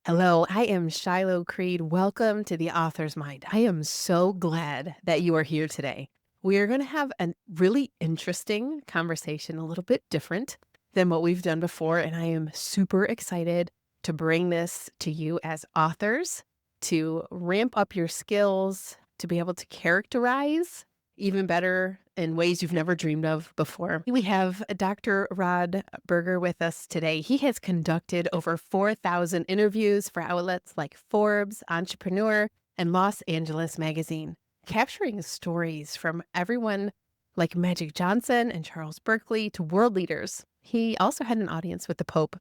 Hello, I am Shilo Creed. Welcome to the Author's Mind. I am so glad that you are here today. We are going to have a really interesting conversation, a little bit different than what we've done before. And I am super excited to bring this to you as authors to ramp up your skills, to be able to characterize even better in ways you've never dreamed of before. We have Dr. Rod Berger with us today. He has conducted over 4,000 interviews for outlets like Forbes, Entrepreneur, and Los Angeles Magazine, capturing stories from everyone like Magic Johnson and Charles Berkeley to world leaders. He also had an audience with the Pope.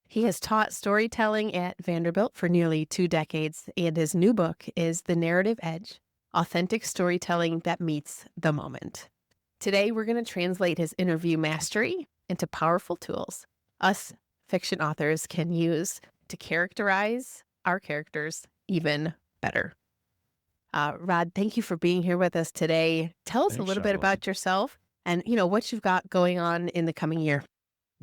He has taught storytelling at Vanderbilt for nearly 2 decades, and his new book is The Narrative Edge: Authentic Storytelling That Meets the Moment. Today, we're going to translate his interview mastery into powerful tools us fiction authors can use to characterize our characters even better. Rod, thank you for being here with us today. Tell us a Thanks, little bit Shilo. about yourself and, what you've got going on in the coming year.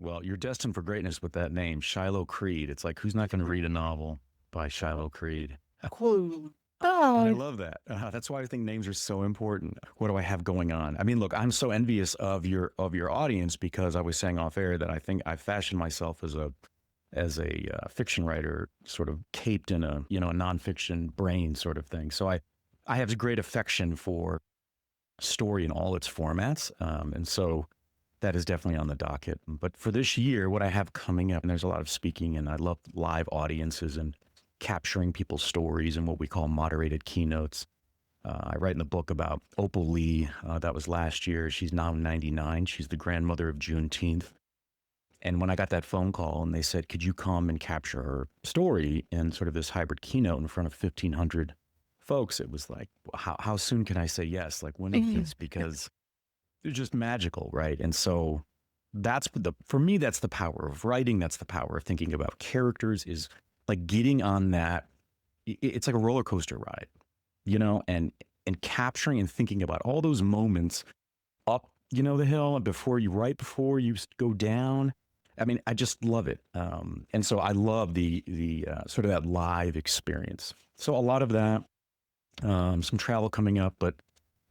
Well, you're destined for greatness with that name, Shilo Creed. It's like, who's not going to read a novel by Shilo Creed? Cool. And I Oh, love that. That's why I think names are so important. What do I have going on? I mean, look, I'm so envious of your audience because I was saying off air that I think I fashioned myself as a fiction writer, sort of caped in a nonfiction brain sort of thing. So I have a great affection for story in all its formats, and so that is definitely on the docket. But for this year, what I have coming up, and there's a lot of speaking, and I love live audiences and capturing people's stories and what we call moderated keynotes. I write in the book about Opal Lee. That was last year. She's now 99. She's the grandmother of Juneteenth. And when I got that phone call and they said, could you come and capture her story in sort of this hybrid keynote in front of 1,500 folks, it was like, how soon can I say yes? Like, when is this? Because they're just magical, right? And so for me, that's the power of writing. That's the power of thinking about characters, is like getting on that. It's like a roller coaster ride, and capturing and thinking about all those moments up, the hill, and right before you go down. I mean, I just love it. And so I love the sort of that live experience. So a lot of that, some travel coming up, but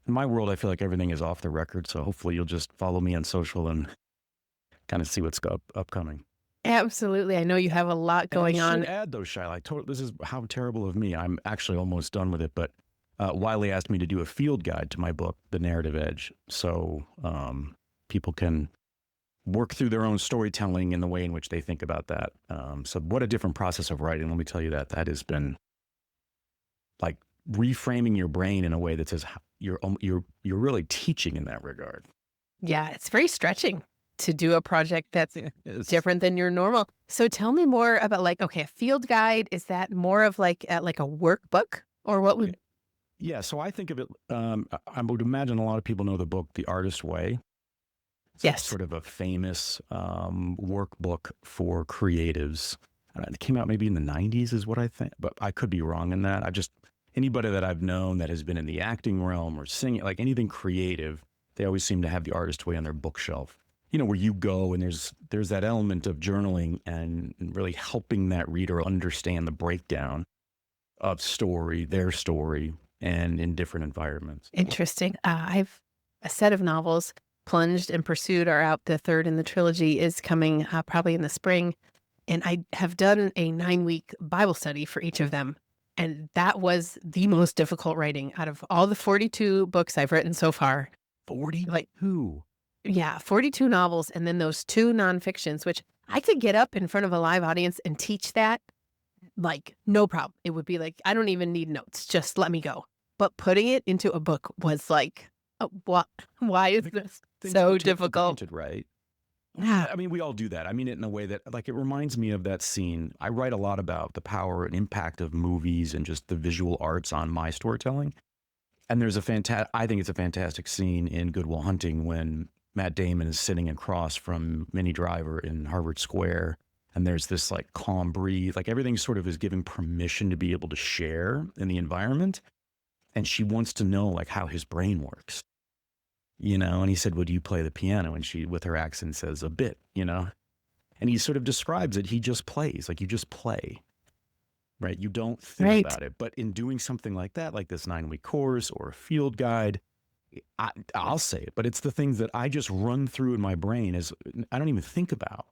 in my world, I feel like everything is off the record. So hopefully you'll just follow me on social and kind of see what's upcoming. absolutely. I know you have a lot And I going should on. add, though, Shai, this is how terrible of me. I'm actually almost done with it, but Wiley asked me to do a field guide to my book, The Narrative Edge, so people can work through their own storytelling in the way in which they think about that. So what a different process of writing. Let me tell you that has been like reframing your brain in a way that says you're really teaching in that regard. Yeah, it's very stretching to do a project that's It's, different than your normal. So tell me more about, like, okay, a field guide. Is that more of like a workbook, or what would? yeah, so I think of it. I would imagine a lot of people know the book The Artist's Way. It's Yes. sort of a famous workbook for creatives. It came out maybe in the 90s is what I think, but I could be wrong in that. Anybody that I've known that has been in the acting realm or singing, like anything creative, they always seem to have The Artist's Way on their bookshelf. Where you go and there's that element of journaling and really helping that reader understand the breakdown of their story, and in different environments. Interesting. I've a set of novels, Plunged and Pursued, are out. The third in the trilogy is coming probably in the spring. And I have done a 9-week Bible study for each of them. And that was the most difficult writing out of all the 42 books I've written so far. Like, 42. yeah, 42 novels, and then those 2 nonfictions, which I could get up in front of a live audience and teach that, like, no problem. It would be like, I don't even need notes. Just let me go. But putting it into a book was like, oh, what? Why is this Things so we take for difficult? granted, right? Yeah. I mean, we all do that. I mean it in a way that, like, it reminds me of that scene. I write a lot about the power and impact of movies and just the visual arts on my storytelling. And I think it's a fantastic scene in Good Will Hunting when Matt Damon is sitting across from Minnie Driver in Harvard Square. And there's this like calm breeze, like everything sort of is giving permission to be able to share in the environment. And she wants to know like how his brain works, and he said, well, do you play the piano? And she, with her accent, says a bit, and he sort of describes it. He just plays, like you just play. right? You don't think Right. about it. But in doing something like that, like this 9-week course or a field guide, I'll say it, but it's the things that I just run through in my brain as I don't even think about.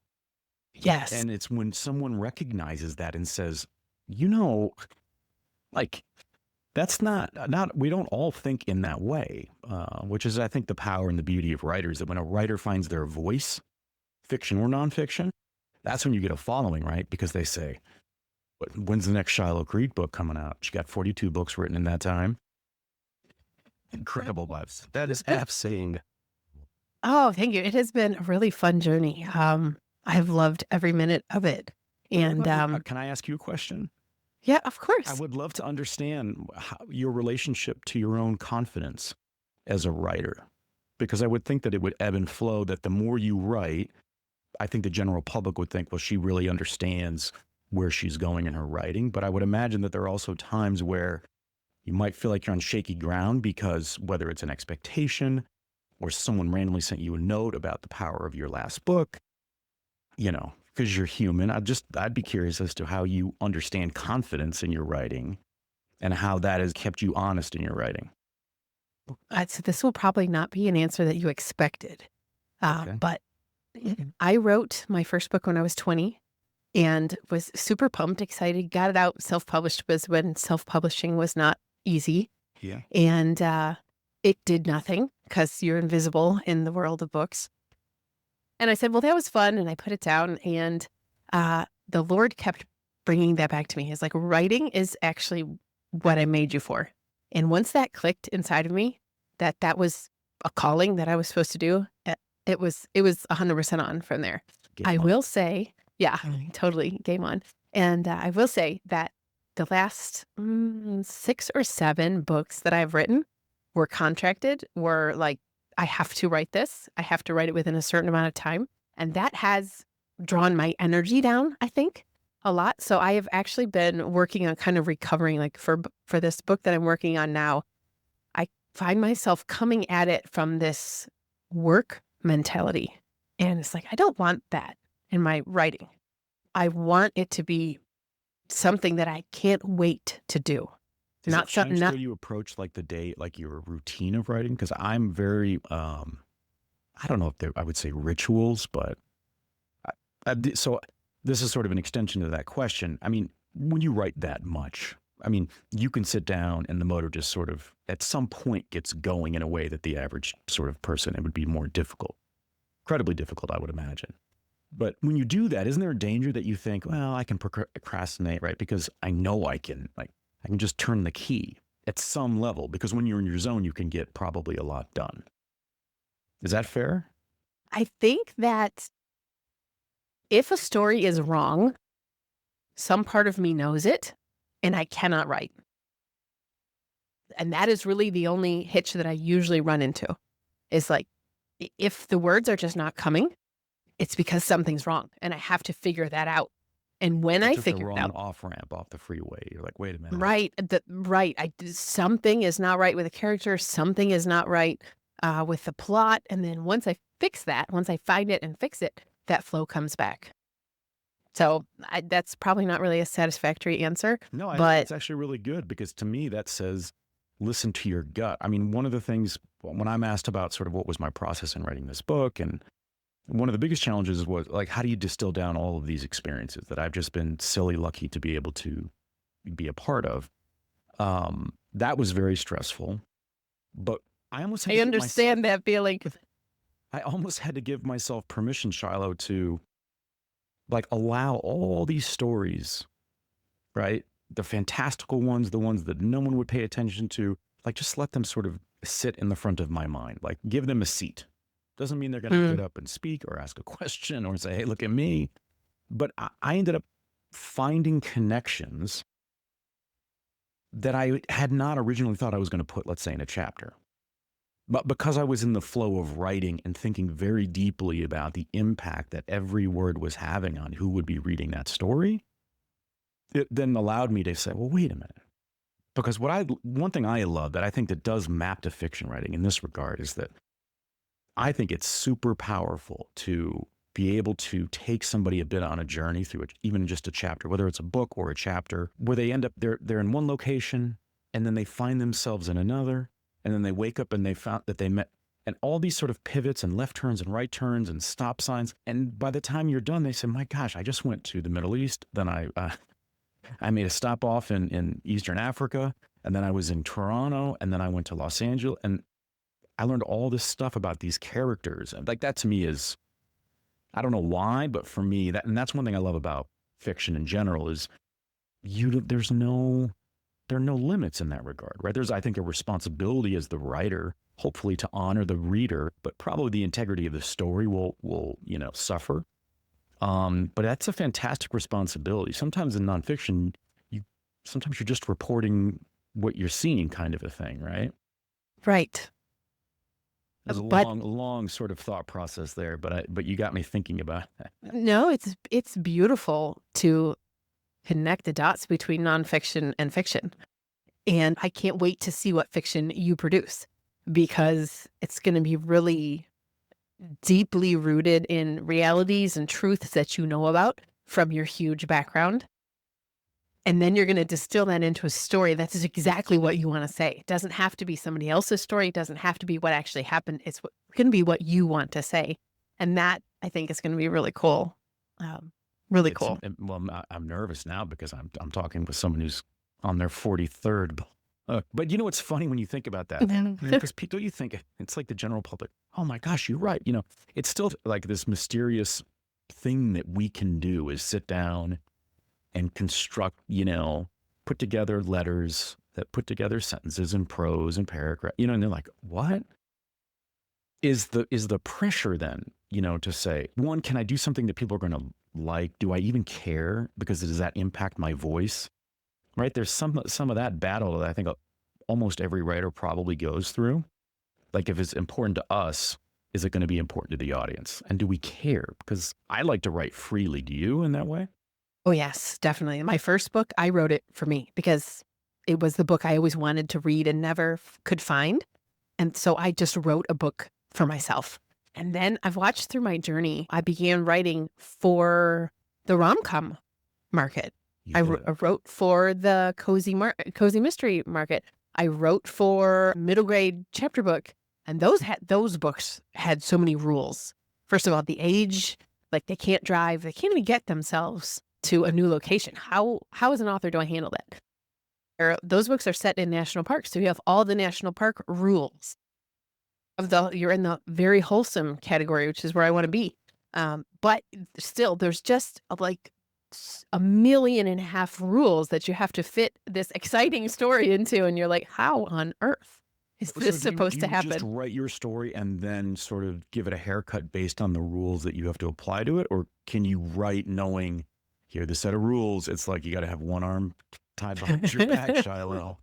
Yes. And it's when someone recognizes that and says, you know, like that's not we don't all think in that way, which is I think the power and the beauty of writers, that when a writer finds their voice, fiction or nonfiction, that's when you get a following, right? Because they say, when's the next Shilo Creed book coming out? She got 42 books written in that time. Incredible lives. That is saying. Oh, thank you. It has been a really fun journey. I've loved every minute of it. And Can I ask you a question? yeah, of I course. would love to understand your relationship to your own confidence as a writer, because I would think that it would ebb and flow, that the more you write, I think the general public would think, well, she really understands where she's going in her writing. But I would imagine that there are also times where you might feel like you're on shaky ground, because whether it's an expectation or someone randomly sent you a note about the power of your last book, because you're human. I'd be curious as to how you understand confidence in your writing and how that has kept you honest in your writing. So this will probably not be an answer that you expected. Okay. But I wrote my first book when I was 20 and was super pumped, excited, got it out. Self-published was when self-publishing was not easy. Yeah. And it did nothing because you're invisible in the world of books. And I said, well, that was fun. And I put it down. And the Lord kept bringing that back to me. He's like, writing is actually what I made you for. And once that clicked inside of me, that was a calling that I was supposed to do, it was 100% on from there. I Game on. will say, yeah, totally game on. And I will say that the last 6 or 7 books that I've written were contracted, were like, I have to write this. I have to write it within a certain amount of time. And that has drawn my energy down, I think, a lot. So I have actually been working on kind of recovering, like for this book that I'm working on now. I find myself coming at it from this work mentality. And it's like, I don't want that in my writing. I want it to be something that I can't wait to do. Does it Not something, change the not, way you approach like the day, like your routine of writing? Because I'm very, I don't know if I would say rituals, but so this is sort of an extension of that question. I mean, when you write that much, I mean, you can sit down and the motor just sort of at some point gets going in a way that the average sort of person, it would be more difficult, incredibly difficult, I would imagine. But when you do that, isn't there a danger that you think, well, I can procrastinate, right? Because I know I can just turn the key at some level, because when you're in your zone, you can get probably a lot done. Is that fair? I think that if a story is wrong, some part of me knows it and I cannot write. And that is really the only hitch that I usually run into, is like, if the words are just not coming, it's because something's wrong and I have to figure that out. And when You I took the figure it wrong out, off ramp off the freeway. You're like, wait a minute. right, something is not right with the character, something is not right with the plot. And then once I fix that, once I find it and fix it, that flow comes back. So that's probably not really a satisfactory answer, No, I think but that's actually really good, because to me, that says, listen to your gut. I mean, one of the things when I'm asked about sort of what was my process in writing this book, and one of the biggest challenges was like, how do you distill down all of these experiences that I've just been silly lucky to be able to be a part of? That was very stressful, but I almost had I to give myself, understand that feeling. I almost had to give myself permission, Shiloh, to like allow all these stories, right? The fantastical ones, the ones that no one would pay attention to, like just let them sort of sit in the front of my mind, like give them a seat. Doesn't mean they're going to get Mm. up and speak or ask a question or say, hey, look at me. But I ended up finding connections that I had not originally thought I was going to put, let's say, in a chapter. But because I was in the flow of writing and thinking very deeply about the impact that every word was having on who would be reading that story, it then allowed me to say, well, wait a minute. Because one thing I love that I think that does map to fiction writing in this regard is that I think it's super powerful to be able to take somebody a bit on a journey through it, even just a chapter, whether it's a book or a chapter, where they end up, they're in one location and then they find themselves in another. And then they wake up and they found that they met, and all these sort of pivots and left turns and right turns and stop signs. And by the time you're done, they say, my gosh, I just went to the Middle East. Then I made a stop off in Eastern Africa. And then I was in Toronto. And then I went to Los Angeles. And I learned all this stuff about these characters. And like that to me is, I don't know why, but for me, that's one thing I love about fiction in general is there are no limits in that regard, right? There's, I think, a responsibility as the writer, hopefully to honor the reader, but probably the integrity of the story will suffer. But that's a fantastic responsibility. Sometimes in nonfiction, sometimes you're just reporting what you're seeing, kind of a thing, right? Right. There's a But long sort of thought process there, but you got me thinking about that. no, it's beautiful to connect the dots between nonfiction and fiction. And I can't wait to see what fiction you produce, because it's going to be really deeply rooted in realities and truths that you know about from your huge background. And then you're going to distill that into a story that's exactly what you want to say. It doesn't have to be somebody else's story. It doesn't have to be what actually happened. It's going to be what you want to say. And that, I think, is going to be really cool. Really cool. Well, I'm nervous now because I'm talking with someone who's on their 43rd book. But you know what's funny when you think about that? Because don't you think it's like the general public? Oh my gosh, you're right. It's still like this mysterious thing that we can do is sit down and construct, put together letters that put together sentences and prose and paragraph, and they're like, what is the pressure then, to say, one, can I do something that people are going to like? Do I even care? Because does that impact my voice? Right? There's some of that battle that I think almost every writer probably goes through. Like, if it's important to us, is it going to be important to the audience? And do we care? Because I like to write freely. Do you in that way? Oh, yes, definitely. My first book, I wrote it for me because it was the book I always wanted to read and never could find. And so I just wrote a book for myself. And then I've watched through my journey. I began writing for the rom-com market. I wrote for the cozy mystery market. I wrote for middle grade chapter book. And those books had so many rules. First of all, the age, like they can't drive, they can't even get themselves to a new location. How as an author do I handle that? Those books are set in national parks, so you have all the national park rules. You're in the very wholesome category, which is where I want to be. But still, there's just like 1.5 million rules that you have to fit this exciting story into, and you're like, how on earth is this supposed to happen? Just write your story and then sort of give it a haircut based on the rules that you have to apply to it, or can you write knowing, here are the set of rules? It's like you got to have one arm tied behind your back, Shilo.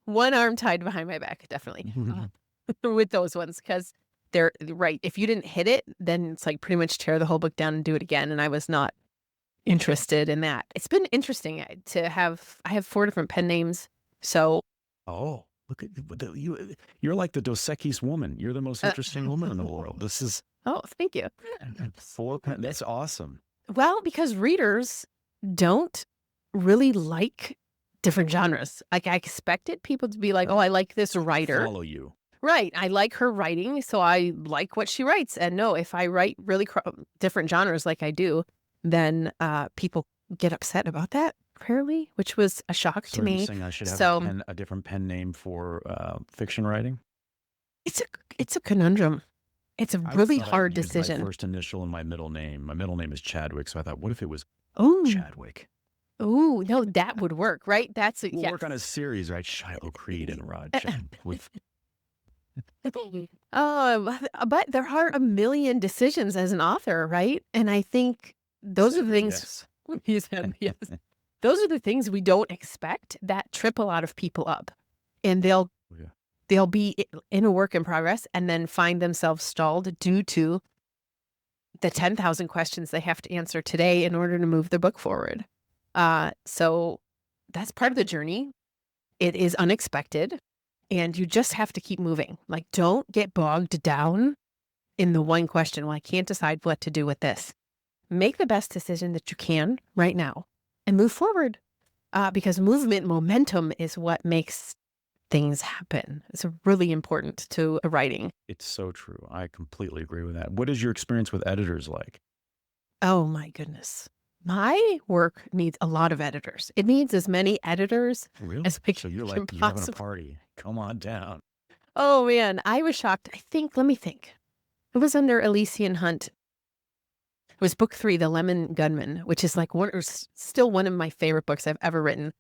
One arm tied behind my back, definitely. With those ones, because they're right. If you didn't hit it, then it's like pretty much tear the whole book down and do it again. And I was not interested in that. It's been interesting to have. I have 4 different pen names. So, oh, look at you're like the Dos Equis woman. You're the most interesting woman in the world. This is thank you. 4 pen. That's awesome. Well, because readers don't really like different genres. Like, I expected people to be like, oh, I like this writer. Follow you. Right. I like her writing, so I like what she writes. And no, if I write really different genres like I do, then people get upset about that, apparently, which was a shock to me. You're saying I should have a different pen name for fiction writing? It's a conundrum. It's a really hard decision. My first initial and my middle name. My middle name is Chadwick, so I thought, what if it was Chadwick? Oh, no, that would work, right? We'll work on a series, right? Shilo, Creed, and Rod. But there are 1 million decisions as an author, right? And I think those are the things. Yes. Yes. Those are the things we don't expect that trip a lot of people up, and they'll be in a work in progress and then find themselves stalled due to the 10,000 questions they have to answer today in order to move the book forward. So that's part of the journey. It is unexpected. And you just have to keep moving. Like, don't get bogged down in the one question. Well, I can't decide what to do with this. make the best decision that you can right now and move forward. Because movement, momentum is what makes things happen. It's really important to writing. It's so true. I completely agree with that. What is your experience with editors like? Oh my goodness. My work needs a lot of editors. It needs as many editors Really? as we So you're can like, you're having a possibly. party. Come on down. Oh man, I was shocked. Let me think. It was under Elysian Hunt. It was book 3, The Lemon Gunman, which is like still one of my favorite books I've ever written.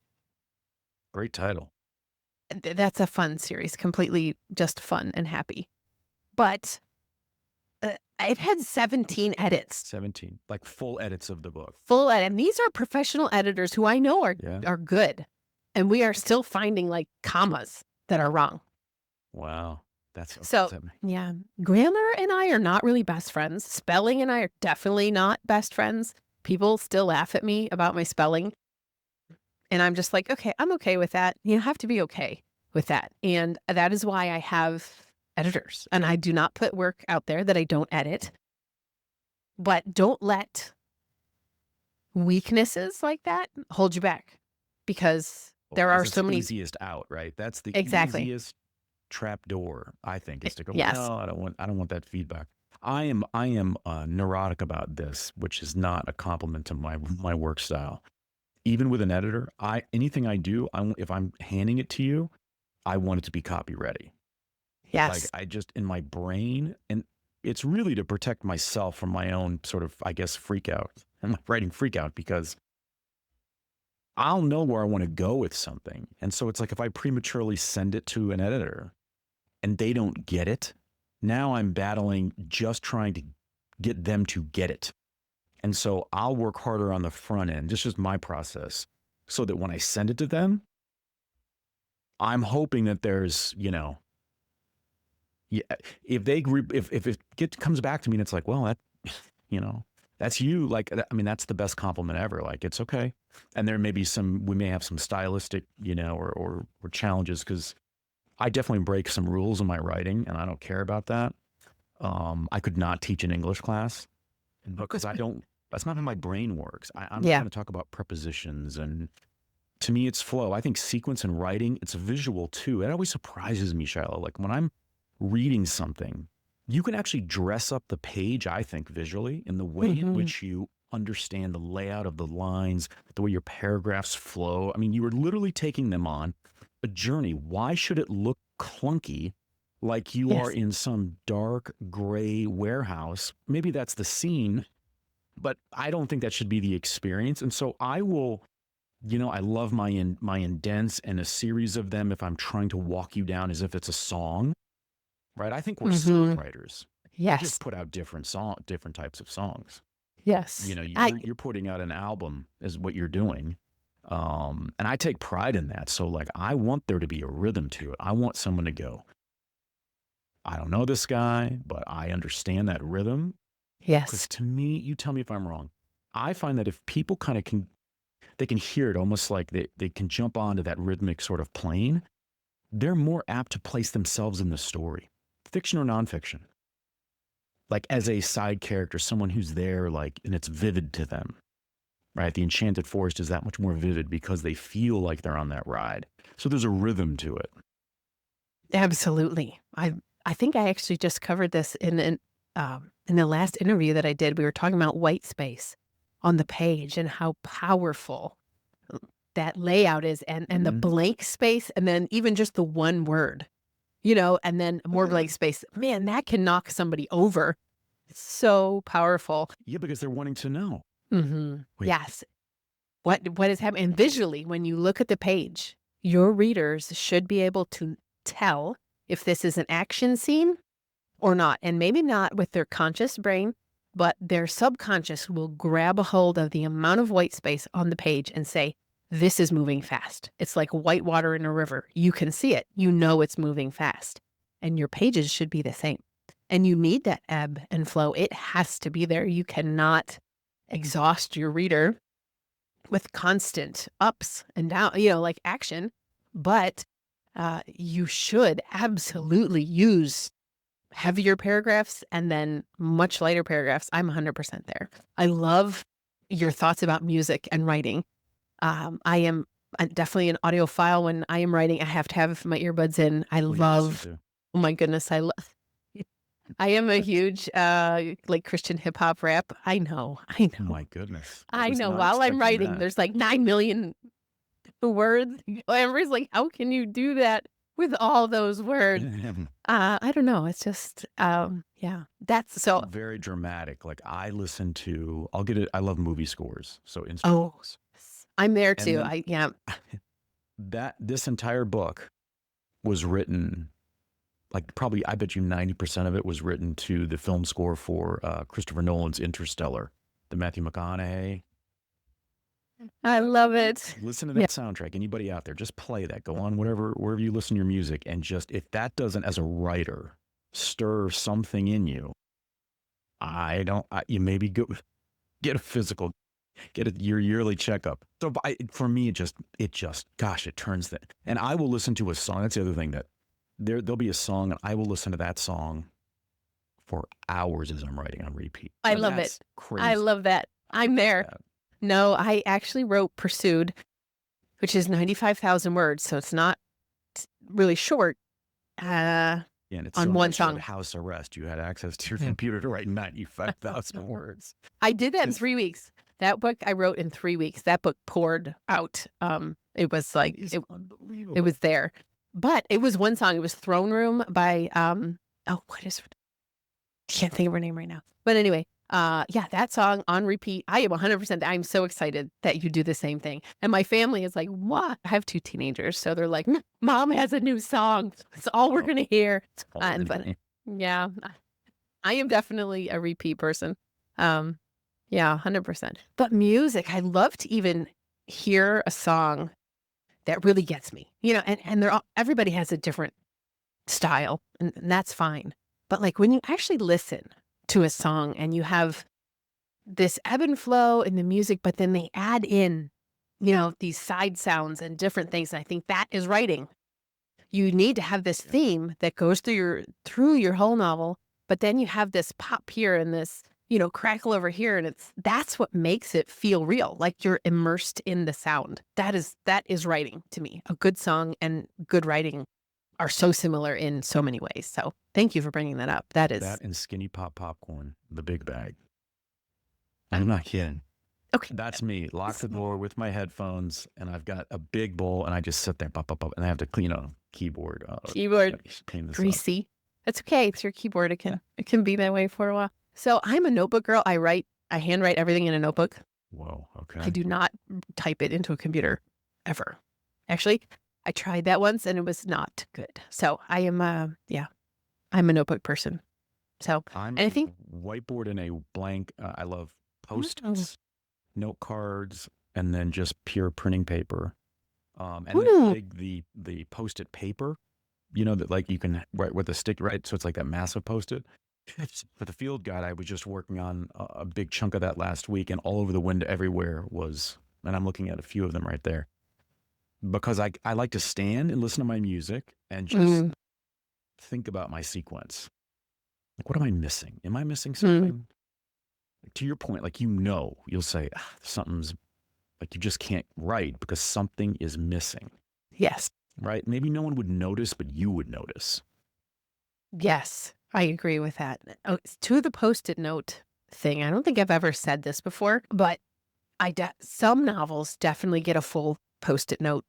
Great title. That's a fun series, completely just fun and happy. But it had 17 edits, 17, like full edits of the book. full edit. And these are professional editors who I know Yeah. are good. And we are still finding like commas that are wrong. Wow. That's So, yeah, grammar and I are not really best friends. Spelling and I are definitely not best friends. People still laugh at me about my spelling. And I'm just like, okay, I'm okay with that. You have to be okay with that. And that is why I have editors. And I do not put work out there that I don't edit. But don't let weaknesses like that hold you back, because there are it's so many. easiest out, right? That's the Exactly. easiest trap door, I think, is to go, Yes. no, I don't want that feedback. I am neurotic about this, which is not a compliment to my work style. Even with an editor, anything I do, if I'm handing it to you, I want it to be copy ready. Like Yes. I just in my brain, and it's really to protect myself from my own sort of, I guess, freak out and my writing freak out, because I'll know where I want to go with something. And so it's like if I prematurely send it to an editor and they don't get it, now I'm battling just trying to get them to get it. And so I'll work harder on the front end. This is my process, so that when I send it to them, I'm hoping that there's, yeah, if they agree, if comes back to me and it's like, well, that, you know, that's you. Like, I mean, that's the best compliment ever. Like, it's okay. And there may be we may have some stylistic, or challenges, because I definitely break some rules in my writing, and I don't care about that. I could not teach an English class because that's not how my brain works. I'm not Yeah. going to talk about prepositions. And to me, it's flow. I think sequence and writing, it's visual too. It always surprises me, Shilo. Like when I'm reading something, you can actually dress up the page, I think, visually, in the way in which you understand the layout of the lines, the way your paragraphs flow. I mean, you are literally taking them on a journey. Why should it look clunky, like you are Yes. in some dark gray warehouse? Maybe that's the scene, but I don't think that should be the experience. And so I will, I love my indents and a series of them if I'm trying to walk you down as if it's a song, right? I think we're songwriters. We Yes. just put out different types of songs. Yes. You're putting out an album is what you're doing. And I take pride in that. So like, I want there to be a rhythm to it. I want someone to go, I don't know this guy, but I understand that rhythm. Because Yes. to me, you tell me if I'm wrong. I find that if people kind of they can hear it almost like they can jump onto that rhythmic sort of plane, they're more apt to place themselves in the story, fiction or nonfiction. Like as a side character, someone who's there, like, and it's vivid to them, right? The Enchanted Forest is that much more vivid because they feel like they're on that ride. So there's a rhythm to it. Absolutely. I think I actually just covered this in the last interview that I did. We were talking about white space on the page and how powerful that layout is, and the blank space, and then even just the one word, and then more blank space. Man, that can knock somebody over. It's so powerful. Yeah, because they're wanting to know. Wait. Yes. What is happening? And visually, when you look at the page, your readers should be able to tell if this is an action scene or not. And maybe not with their conscious brain, but their subconscious will grab a hold of the amount of white space on the page and say, this is moving fast. It's like white water in a river. You can see it. You know it's moving fast. And your pages should be the same. And you need that ebb and flow. It has to be there. You cannot exhaust your reader with constant ups and down, like action. But you should absolutely use heavier paragraphs and then much lighter paragraphs. I'm 100% there. I love your thoughts about music and writing. I am definitely an audiophile. When I am writing, I have to have my earbuds in. I What do you listen love, to? oh my goodness, I am a huge, like Christian hip hop rap. I know, I Oh know, my goodness. I I was know. not While I'm expecting writing, that. there's like 9 million words. Everybody's like, how can you do that with all those words? I don't know. It's just, yeah, that's so, Very dramatic. Like I listen to, I'll get it. I love movie scores. So oh, instrumentals. I'm there And too. then Yeah. this entire book was written, like probably, I bet you 90% of it was written to the film score for Christopher Nolan's Interstellar, the Matthew McConaughey. I love it. Listen to Yeah. that soundtrack. Anybody out there, just play that. Go on wherever you listen to your music, and just if that doesn't, as a writer, stir something in you, you maybe go get a physical, your yearly checkup. So for me, it just, gosh, it turns that. And I will listen to a song. That's the other thing, that there'll be a song, and I will listen to that song for hours as I'm writing on repeat. I Now love it. that's I crazy. love that. I'm there. Yeah. No, I actually wrote Pursued, which is 95,000 words, so it's not really short, uh, Yeah, and it's so on one nice you had song. house arrest. You had access to your computer to write 95,000 words. I did that in It's 3 weeks. That book I wrote in 3 weeks. That book poured out. It was like it's it unbelievable. was there. But it was one song. It was Throne Room by, oh, what is it? I can't think of her name right now. But anyway, yeah, that song on repeat. I am 100%. I'm so excited that you do the same thing. And my family is like, what? I have 2 teenagers, so they're like, Mom has a new song. It's all we're Oh, gonna hear. it's all we're But doing. yeah, I am definitely a repeat person. Um, yeah, 100%. But music, I love to even hear a song that really gets me. And they're all, everybody has a different style, and that's fine. But like when you actually listen to a song and you have this ebb and flow in the music, but then they add in, these side sounds and different things. And I think that is writing. You need to have this Yeah. theme that goes through your whole novel, but then you have this pop here and this, crackle over here, and that's what makes it feel real, like you're immersed in the sound. That is writing to me. A good song and good writing are so similar in so many ways. So thank you for bringing that up. That is That and Skinny Pop Popcorn, the big bag. I'm not kidding. okay. That's me. Lock the door with my headphones, and I've got a big bowl, and I just sit there, pop, pop, pop, and I have to clean keyboard. Keyboard Clean this up. greasy. That's okay. It's your keyboard. It can be that way for a while. So I'm a notebook girl. I handwrite everything in a notebook. Whoa. Okay. I do not type it into a computer ever. Actually, I tried that once and it was not good. So I am, yeah, I'm a notebook person. So, I'm and I think, whiteboard and a blank. I love oh, post-its, note cards, and then just pure printing paper. And then ooh, the post-it paper, that like you can write with a stick, right? So it's like that massive post-it. For the field guide, I was just working on a big chunk of that last week, and all over the window everywhere was, and I'm looking at a few of them right there, because I like to stand and listen to my music and just mm, think about my sequence. Like, what am I missing? Am I missing mm, something? Like, to your point, like, you'll say, something's, like, you just can't write because something is missing, yes, right? Maybe no one would notice, but you would notice. yes, I agree with that. Oh, to the post-it note thing, I don't think I've ever said this before, but some novels definitely get a full post-it note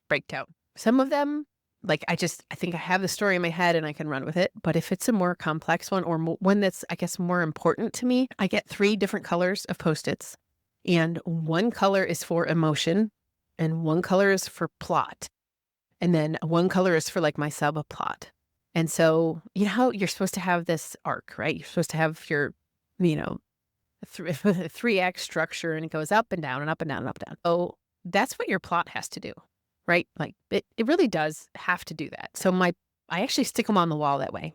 breakdown. Some of them, like I think I have the story in my head and I can run with it. But if it's a more complex one or one that's, I guess, more important to me, I get 3 different colors of Post-its. And one color is for emotion and one color is for plot. And then one color is for like my subplot. And so, how you're supposed to have this arc, right? You're supposed to have your, you know, 3-act structure and it goes up and down and up and down and up and down. Oh, that's what your plot has to do, right? Like it really does have to do that. So I actually stick them on the wall that way.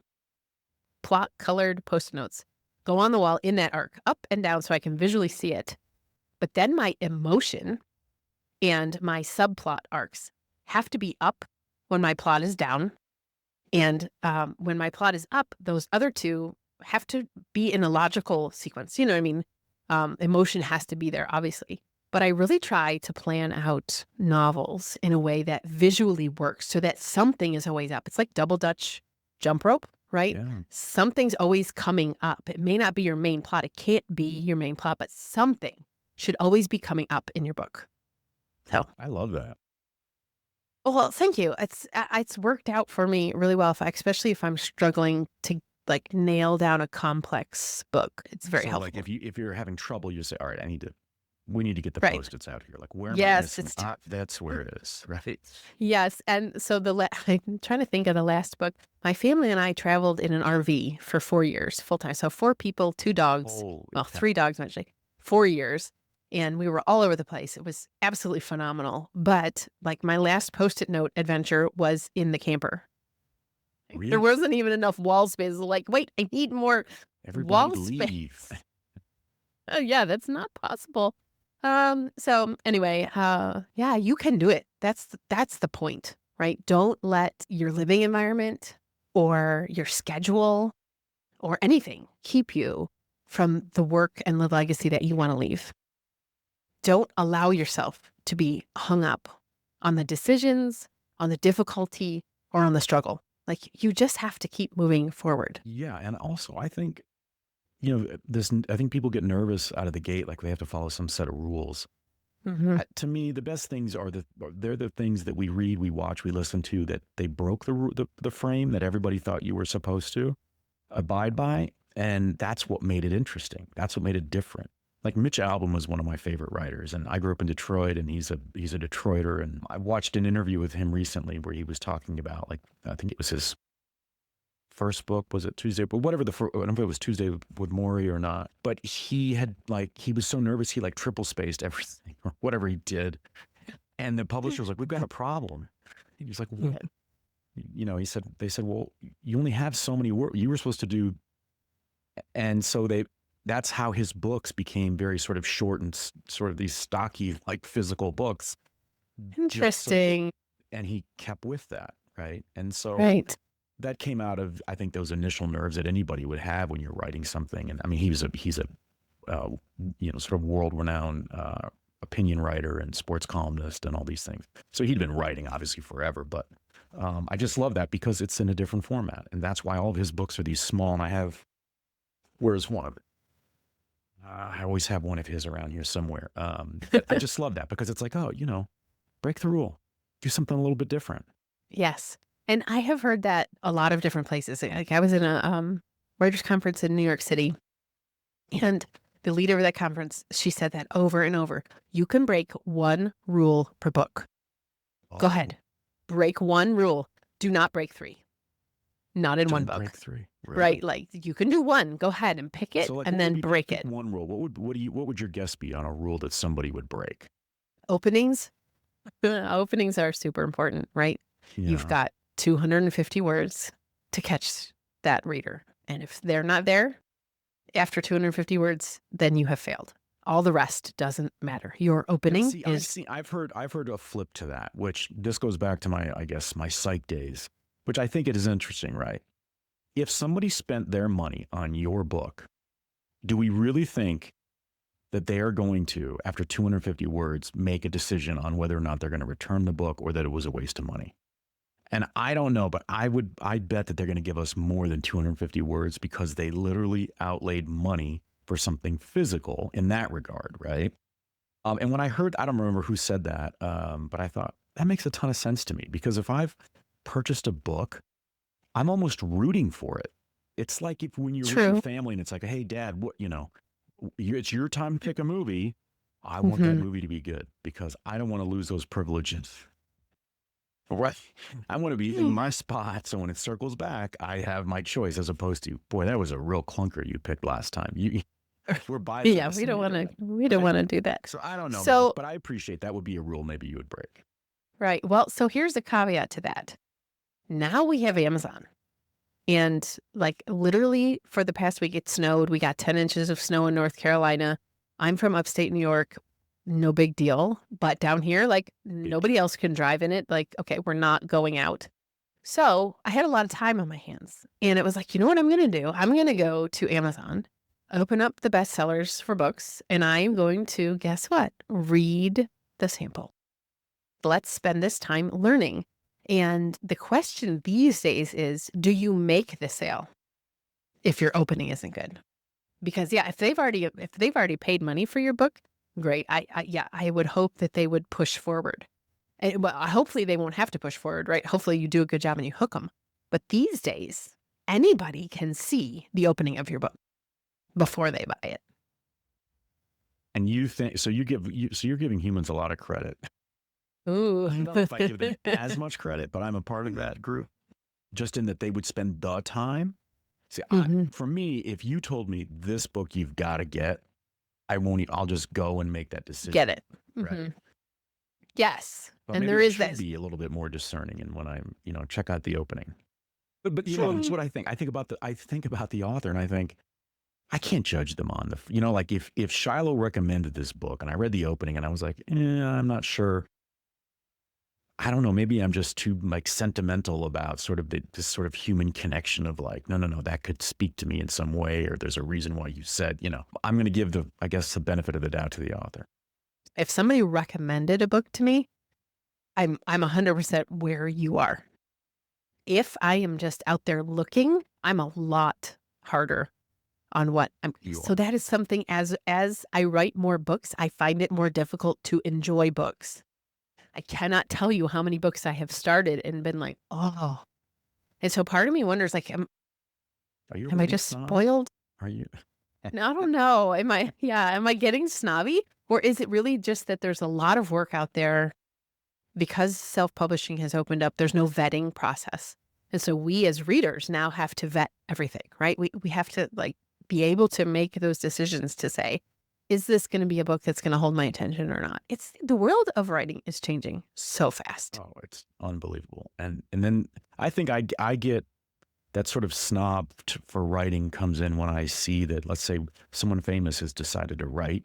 Plot colored Post-it notes go on the wall in that arc, up and down, so I can visually see it. But then my emotion and my subplot arcs have to be up when my plot is down, And when my plot is up, those other two have to be in a logical sequence. You know what I mean? Emotion has to be there, obviously. But I really try to plan out novels in a way that visually works so that something is always up. It's like double Dutch jump rope, right? Yeah. Something's always coming up. It may not be your main plot. It can't be your main plot, but something should always be coming up in your book. So, I love that. well, thank you. It's worked out for me really well, especially if I'm struggling to like nail down a complex book. It's very So like helpful. if you're having trouble, you say, all right, we need to get the Right. post-its out here. Like, where am I Yes, missing? That's where it is, right? yes. And so I'm trying to think of the last book. My family and I traveled in an RV for 4 years, full time. So 4 people, 2 dogs, Holy well, cow. 3 dogs actually, 4 years. And we were all over the place. It was absolutely phenomenal. But like my last Post-it note adventure was in the camper. There Really? wasn't even enough wall space. Like, wait, I need more Everybody wall leave. space. Oh, yeah, that's not possible. So anyway, yeah, you can do it. That's the point, right? Don't let your living environment or your schedule or anything keep you from the work and the legacy that you want to leave. Don't allow yourself to be hung up on the decisions, on the difficulty, or on the struggle. Like you just have to keep moving forward. Yeah, and also I think, I think people get nervous out of the gate, like they have to follow some set of rules. Hmm. To me, the best things they're the things that we read, we watch, we listen to, that they broke the frame that everybody thought you were supposed to abide by, and that's what made it interesting. That's what made it different. Like Mitch Albom was one of my favorite writers, and I grew up in Detroit, and he's a Detroiter, and I watched an interview with him recently where he was talking about, like, I think it was his first book, was it Tuesday? But whatever I don't know if it was Tuesday with Maury or not. But he was so nervous he like triple spaced everything or whatever he did, and the publisher was like, "We've got a problem." He was like, "What?" They said, "Well, you only have so many words. You were supposed to do," and so that's how his books became very sort of short and sort of these stocky like physical books. Just so, Interesting. and he kept with that, right? And so Right. that came out of, I think, those initial nerves that anybody would have when you're writing something. And I mean, he's a sort of world renowned opinion writer and sports columnist and all these things. So he'd been writing obviously forever, but I just love that because it's in a different format, and that's why all of his books are these small. And where's one of it? I always have one of his around here somewhere. I just love that because it's like, oh, break the rule, do something a little bit different. Yes. And I have heard that a lot of different places. Like I was in a writers conference in New York City, and the leader of that conference, she said that over and over. You can break one rule per book. Go Oh, ahead. Break one rule. Do not break three. Not in one don't book. break three. Right? Like you can do one. Go ahead and pick it So, like, and what would then be break pick it. one rule? What would your guess be on a rule that somebody would break? Openings. Openings are super important, right? You've Yeah. got 250 words to catch that reader. And if they're not there after 250 words, then you have failed. All the rest doesn't matter. Your opening See, is I've heard a flip to that, which this goes back to I guess, my psych days, which I think it is interesting, right? If somebody spent their money on your book, do we really think that they are going to, after 250 words, make a decision on whether or not they're going to return the book or that it was a waste of money? And I don't know, but I'd bet that they're going to give us more than 250 words because they literally outlaid money for something physical in that regard, right? And when I heard, I don't remember who said that, but I thought that makes a ton of sense to me because if I've purchased a book, I'm almost rooting for it. It's like when you're with your true. family and it's like, hey, Dad, it's your time to pick a movie. I want that Hmm. movie to be good because I don't want to lose those privileges. Right. I want to be in my spot. So when it circles back, I have my choice as opposed to, boy, that was a real clunker you picked last time. We're biased. Yeah, we don't want to do that. So I don't know, man, So, but I appreciate that would be a rule maybe you would break. right. Well, so here's a caveat to that. Now we have Amazon. And like literally for the past week, it snowed. We got 10 inches of snow in North Carolina. I'm from upstate New York. No big deal. But down here, like nobody else can drive in it. Like, okay, we're not going out. So I had a lot of time on my hands, and it was like, you know what I'm going to do? I'm going to go to Amazon, open up the bestsellers for books, and I'm going to, guess what? Read the sample. Let's spend this time learning. And the question these days is, do you make the sale if your opening isn't good? Because yeah, if they've already paid money for your book, great. I would hope that they would push forward. And well, hopefully they won't have to push forward, right? Hopefully you do a good job and you hook them. But these days, anybody can see the opening of your book before they buy it. And you think so? So you're giving humans a lot of credit. Ooh. I don't know if I give them as much credit, but I'm a part of that group. Just in that they would spend the time. See, Mhm. for me, if you told me this book you've got to get, I won't. I'll just go and make that decision. Get it. Right. Mhm. Yes. But And maybe there I is should this. be a little bit more discerning, and when I'm, check out the opening. But Sure. that's what I think. I think about the author, and I think I can't judge them on like if Shilo recommended this book, and I read the opening, and I was like, I'm not sure. I don't know. Maybe I'm just too like sentimental about sort of this sort of human connection of like, no, that could speak to me in some way, or there's a reason why you said, I'm going to give I guess, the benefit of the doubt to the author. If somebody recommended a book to me, I'm 100% where you are. If I am just out there looking, I'm a lot harder on what I'm. So that is something as I write more books, I find it more difficult to enjoy books. I cannot tell you how many books I have started and been like, "Oh." And so part of me wonders like, Are you a am I reading just snob? spoiled? Are you? No, I don't know. Am I getting snobby? Or is it really just that there's a lot of work out there because self-publishing has opened up, there's no vetting process. And so we as readers now have to vet everything, right? We have to like be able to make those decisions to say, is this going to be a book that's going to hold my attention or not? It's the world of writing is changing so fast. Oh, it's unbelievable. And then I think I get that sort of for writing comes in when I see that, let's say someone famous has decided to write,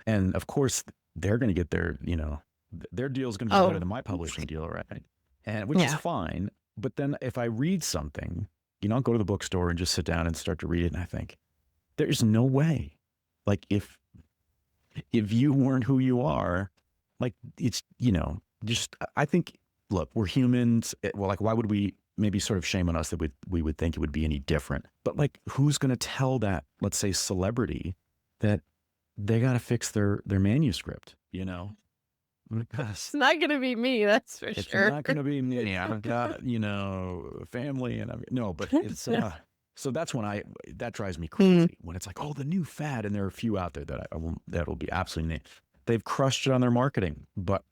and of course they're going to get their deal is going to be better Oh, than my publishing deal, right? And which is yeah. fine. But then if I read something, I'll go to the bookstore and just sit down and start to read it. And I think there's no way, like if you weren't who you are, like it's, just, I think, look, we're humans. Well, like, why would we maybe sort of shame on us that we would think it would be any different? But like, who's going to tell that, let's say, celebrity that they got to fix their manuscript, Because It's not going to be me, that's for it's sure. not going to be me. I've got, family and no, but it's, so that's when that drives me Mm. crazy when it's like, oh, the new fad. And there are a few out there that I won't, that'll be absolutely, they've crushed it on their marketing. But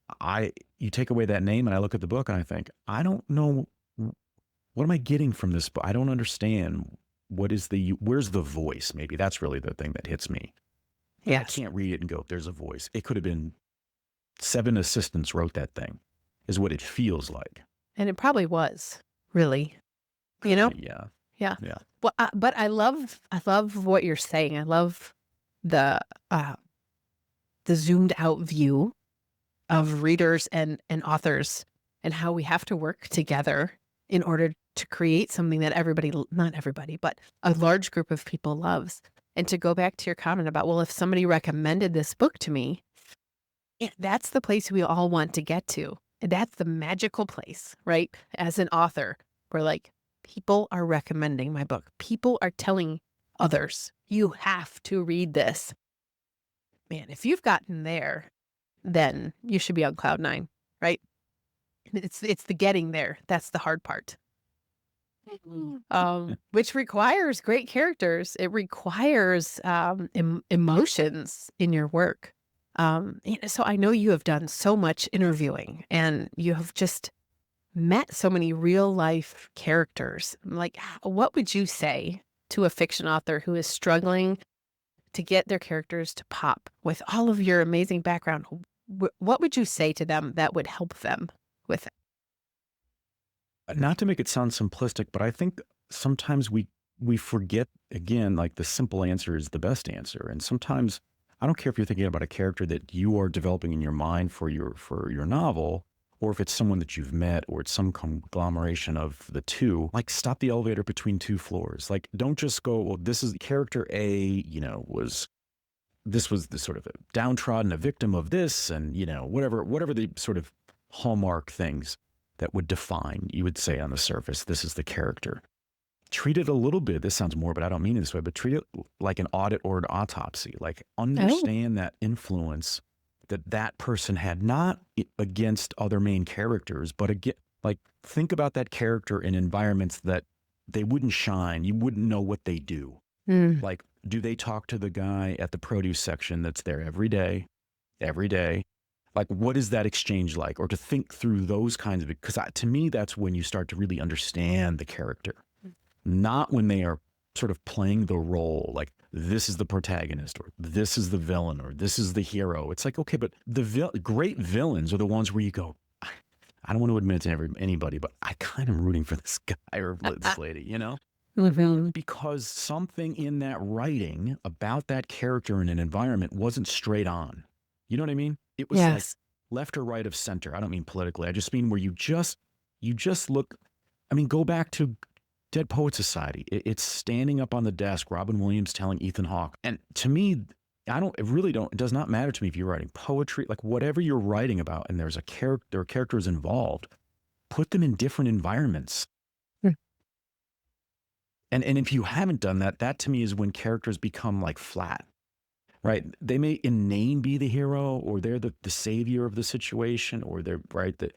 you take away that name and I look at the book and I think, I don't know, what am I getting from this book? I don't understand. Where's the voice? Maybe that's really the thing that hits me. I Yes. can't read it and go, there's a voice. It could have been 7 assistants wrote that thing, is what it feels like. And it probably was, really, you know? Yeah. Yeah. Yeah. Well, but I love what you're saying. I love the uh, the zoomed out view of readers and authors and how we have to work together in order to create something that not everybody, but a large group of people loves. And to go back to your comment about, well, if somebody recommended this book to me, that's the place we all want to get to. And that's the magical place, right? As an author, we're like, people are recommending my book. People are telling others, you have to read this. Man, if you've gotten there, then you should be on cloud 9, right? It's the getting there. That's the hard part. Which requires great characters. It requires emotions in your work. So I know you have done so much interviewing and you have just met so many real life characters. Like, what would you say to a fiction author who is struggling to get their characters to pop with all of your amazing background? What would you say to them that would help them with it? Not to make it sound simplistic, but I think sometimes we forget, again, like the simple answer is the best answer. And sometimes I don't care if you're thinking about a character that you are developing in your mind for your novel, or if it's someone that you've met, or it's some conglomeration of the two, like stop the elevator between two floors. Like, don't just go, well, this is character A, this was the sort of a downtrodden, a victim of this, and whatever the sort of hallmark things that would define, you would say on the surface, this is the character. Treat it a little bit, this sounds more, but I don't mean it this way, but treat it like an audit or an autopsy. Like, Oh, understand that influence that person had, not against other main characters, but again, like, think about that character in environments that they wouldn't shine. You wouldn't know what they do. mm, Like, do they talk to the guy at the produce section that's there every day? Every day? Like, what is that exchange like? Or to think through those kinds of, because to me, that's when you start to really understand the character, not when they are sort of playing the role. Like, this is the protagonist, or this is the villain, or this is the hero. It's like, okay, but the great villains are the ones where you go, I don't want to admit it to anybody, but I kind of rooting for this guy or this lady, mhm. because something in that writing about that character in an environment wasn't straight on. You know what I mean? It was like Yes. left or right of center. I don't mean politically. I just mean where you just look. I mean, go back to Dead Poet Society. It's standing up on the desk, Robin Williams telling Ethan Hawke. And to me, it does not matter to me if you're writing poetry, like whatever you're writing about, and there's a character, there are characters involved, put them in different environments. Mm. And if you haven't done that, that to me is when characters become like flat, right? They may in name be the hero, or they're the savior of the situation, or they're right that,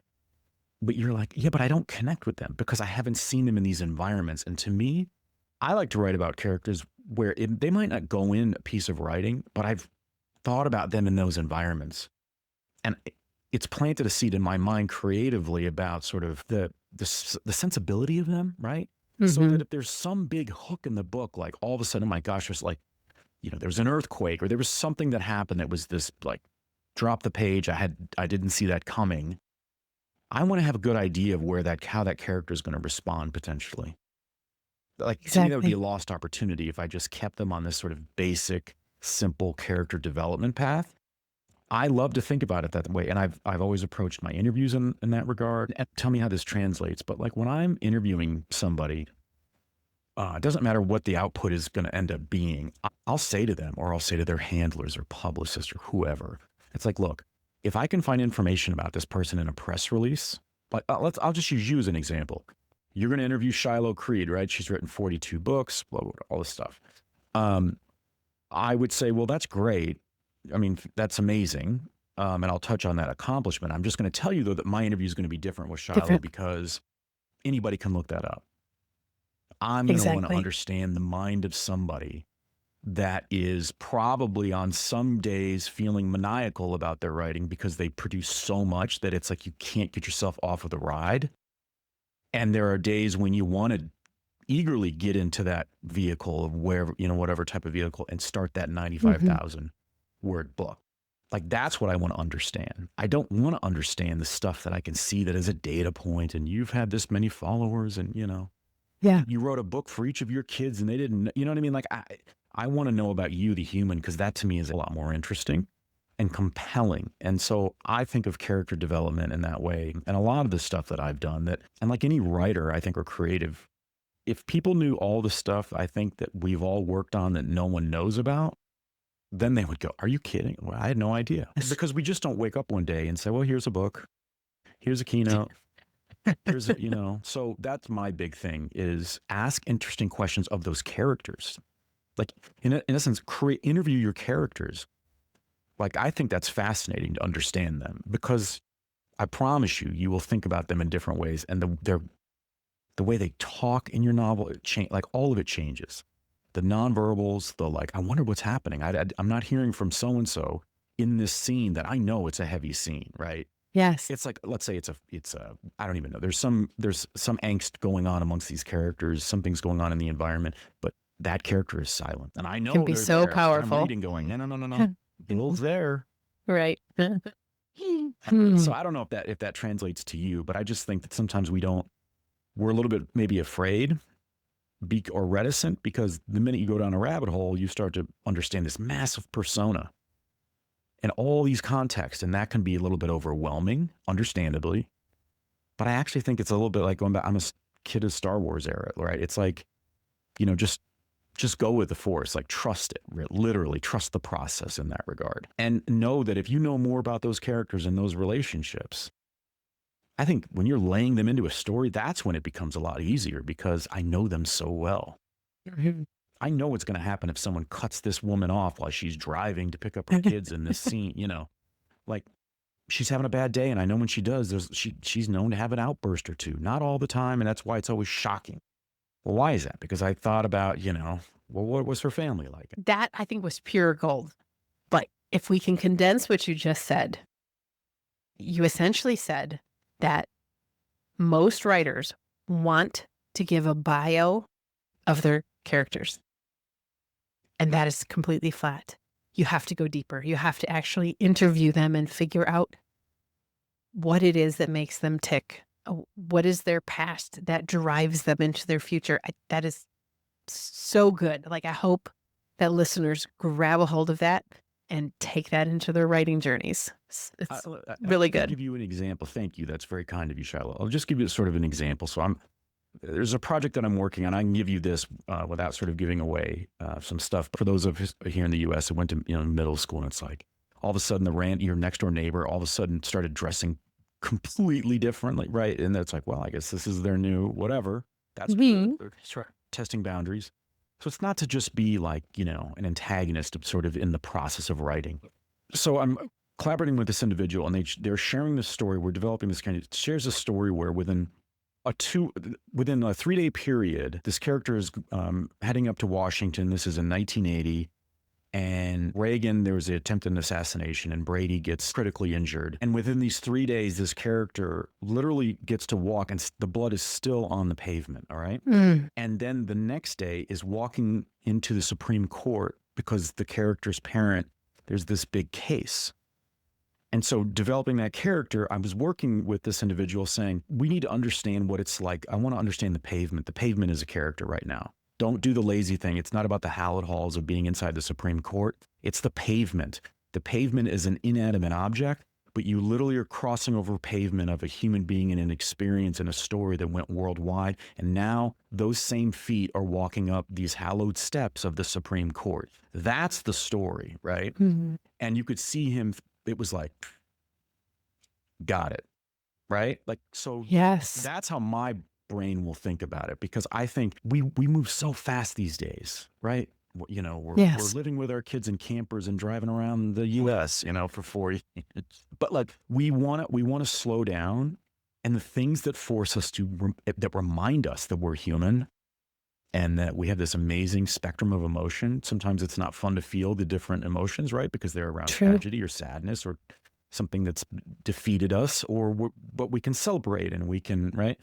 but you're like, yeah, but I don't connect with them because I haven't seen them in these environments. And to me, I like to write about characters where they might not go in a piece of writing, but I've thought about them in those environments, and it's planted a seed in my mind creatively about sort of the sensibility of them, right? So that Mhm. if there's some big hook in the book, like all of a sudden, oh my gosh, there's like, there was an earthquake, or there was something that happened that was this like drop the page. I didn't see that coming. I want to have a good idea of how that character is going to respond potentially. Like, to me, that would be a Exactly. lost opportunity if I just kept them on this sort of basic, simple character development path. I love to think about it that way, and I've always approached my interviews in that regard. And tell me how this translates, but like when I'm interviewing somebody, it doesn't matter what the output is going to end up being. I'll say to them, or I'll say to their handlers or publicists or whoever, it's like, look, if I can find information about this person in a press release, like I'll just use you as an example. You're going to interview Shilo Creed, right? She's written 42 books, blah, blah, blah, all this stuff. Um, I would say, well, that's great. I mean, that's amazing. And I'll touch on that accomplishment. I'm just going to tell you, though, that my interview is going to be different with Shiloh Different. because anybody can look that up. I'm going to want to Exactly. understand the mind of somebody that is probably on some days feeling maniacal about their writing because they produce so much that it's like you can't get yourself off of the ride. And there are days when you want to eagerly get into that vehicle of wherever, whatever type of vehicle, and start that Mhm. 95,000 word book. Like, that's what I want to understand. I don't want to understand the stuff that I can see that is a data point, and you've had this many followers, and Yeah. you wrote a book for each of your kids and they didn't, you know what I mean? Like, I want to know about you, the human, because that to me is a lot more interesting and compelling. And so I think of character development in that way. And a lot of the stuff that I've done and like any writer, I think, or creative, if people knew all the stuff I think that we've all worked on that no one knows about, then they would go, are you kidding? Well, I had no idea. Yes. Because we just don't wake up one day and say, well, here's a book, here's a keynote, here's so that's my big thing, is ask interesting questions of those characters. Like, in a sense, interview your characters. Like, I think that's fascinating to understand them, because I promise you, you will think about them in different ways. And the way they talk in your novel, like all of it changes. The nonverbals, the like, I wonder what's happening. I'm not hearing from so-and-so in this scene that I know it's a heavy scene, right? Yes. It's like, let's say I don't even know. There's some angst going on amongst these characters. Something's going on in the environment, but that character is silent. And I Can know be they're so there, but I'm powerful. reading going, no, no, no, no, no. Bill's there. Right. So Hmm. I don't know if that translates to you, but I just think that sometimes we're a little bit maybe afraid or reticent, because the minute you go down a rabbit hole, you start to understand this massive persona and all these contexts, and that can be a little bit overwhelming, understandably. But I actually think it's a little bit like going back. I'm a kid of Star Wars era, right? It's like, just go with the force, like trust it, literally trust the process in that regard. And know that if you know more about those characters and those relationships, I think when you're laying them into a story, that's when it becomes a lot easier because I know them so well. Mhm. I know what's going to happen if someone cuts this woman off while she's driving to pick up her kids in this scene, like she's having a bad day. And I know when she does, she's known to have an outburst or two, not all the time. And that's why it's always shocking. Well, why is that? Because I thought about, well, what was her family like? That I think was pure gold. But if we can condense what you just said, you essentially said that most writers want to give a bio of their characters, and that is completely flat. You have to go deeper. You have to actually interview them and figure out what it is that makes them tick. What is their past that drives them into their future? That is so good. Like, I hope that listeners grab a hold of that and take that into their writing journeys. It's really I'll good. give you an example. Thank you. That's very kind of you, Shilo. I'll just give you sort of an example. So there's a project that I'm working on. I can give you this without sort of giving away some stuff. For those of us here in the U.S. that went to middle school, and it's like all of a sudden your next door neighbor all of a sudden started dressing completely differently, right? And it's like, well, I guess this is their new whatever. That's Mhm. they're testing boundaries. So it's not to just be like, an antagonist sort of in the process of writing. So I'm collaborating with this individual and they're sharing this story. We're developing this kind of shares a story where within a 3-day period, this character is heading up to Washington. This is in 1980. And Reagan, there was an attempted assassination and Brady gets critically injured. And within these 3 days, this character literally gets to walk and the blood is still on the pavement. All right. Mm. And then the next day is walking into the Supreme Court because the character's parent, there's this big case. And so developing that character, I was working with this individual saying, we need to understand what it's like. I want to understand the pavement. The pavement is a character right now. Don't do the lazy thing. It's not about the hallowed halls of being inside the Supreme Court. It's the pavement. The pavement is an inanimate object, but you literally are crossing over pavement of a human being in an experience and a story that went worldwide. And now those same feet are walking up these hallowed steps of the Supreme Court. That's the story, right? Mhm. And you could see him. It was like, got it, right? Like, so Yes. that's how my brain will think about it because I think we move so fast these days, right? We're Yes. living with our kids in campers and driving around the U.S. For 40. But like we want to slow down, and the things that force us that remind us that we're human and that we have this amazing spectrum of emotion. Sometimes it's not fun to feel the different emotions, right? Because they're around True. tragedy or sadness or something that's defeated us, but we can celebrate and we can, right?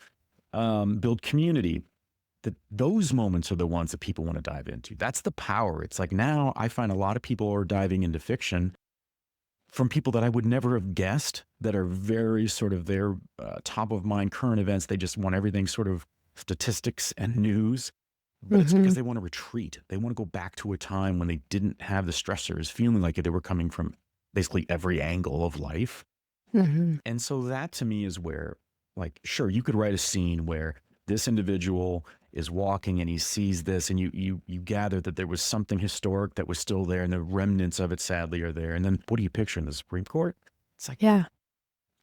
Build community. Those moments are the ones that people want to dive into. That's the power. It's like now I find a lot of people are diving into fiction from people that I would never have guessed that are very sort of their top of mind current events. They just want everything sort of statistics and news, but it's because Mhm. they want to retreat. They want to go back to a time when they didn't have the stressors, feeling like they were coming from basically every angle of life. Mhm. And so that to me is where, like, sure, you could write a scene where this individual is walking and he sees this and you gather that there was something historic that was still there and the remnants of it sadly are there. And then what do you picture in the Supreme Court? It's like, Yeah.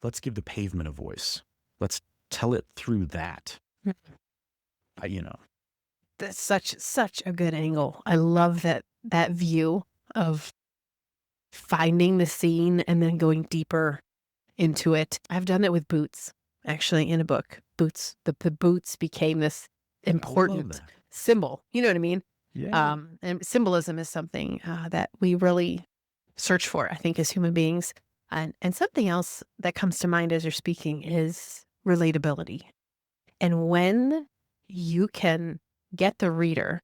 let's give the pavement a voice. Let's tell it through that. Mm. You know, That's such a good angle. I love that view of finding the scene and then going deeper into it. I've done that with boots, actually, in a book. Boots, the boots became this I love important that. symbol. You know what I mean? Yeah. And symbolism is something that we really search for, I think, as human beings. And something else that comes to mind as you're speaking is relatability. And when you can get the reader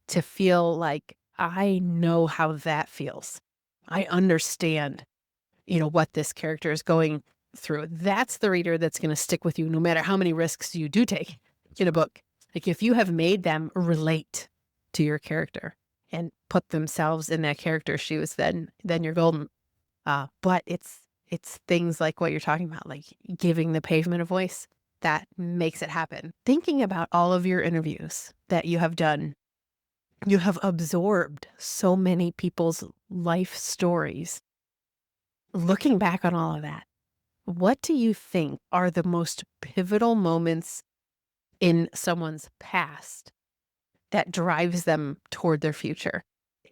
to feel like, I know how that feels. I understand, what this character is going through. That's the reader that's going to stick with you no matter how many risks you do take in a book. Like if you have made them relate to your character and put themselves in that character's shoes, then you're golden. But It's things like what you're talking about, like giving the pavement a voice that makes it happen. Thinking about all of your interviews that you have done, you have absorbed so many people's life stories. Looking back on all of that, what do you think are the most pivotal moments in someone's past that drives them toward their future?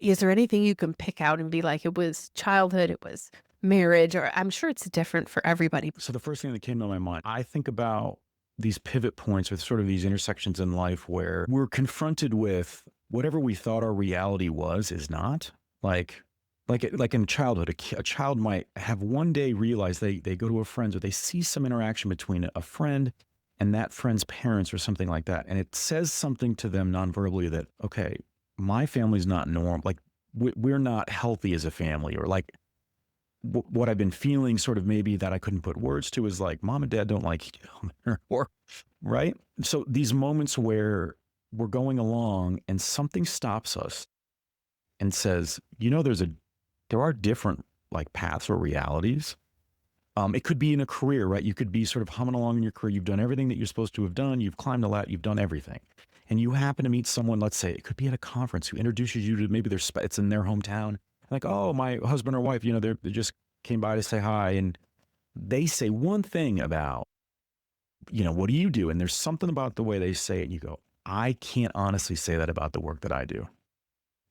Is there anything you can pick out and be like, it was childhood, it was marriage, or I'm sure it's different for everybody. So the first thing that came to my mind, I think about these pivot points with sort of these intersections in life where we're confronted with whatever we thought our reality was is not. Like in childhood, a child might have one day realized they go to a friend's or they see some interaction between a friend and that friend's parents or something like that. And it says something to them nonverbally that, okay, my family's not normal. Like we're not healthy as a family, or like what I've been feeling sort of maybe that I couldn't put words to is like mom and dad don't like each other, or right. So these moments where we're going along and something stops us and says, there are different like paths or realities. It could be in a career, right? You could be sort of humming along in your career. You've done everything that you're supposed to have done. You've climbed a ladder. You've done everything. And you happen to meet someone, let's say it could be at a conference, who introduces you to maybe it's in their hometown. Like, oh, my husband or wife, they just came by to say hi. And they say one thing about, what do you do? And there's something about the way they say it. And you go, I can't honestly say that about the work that I do.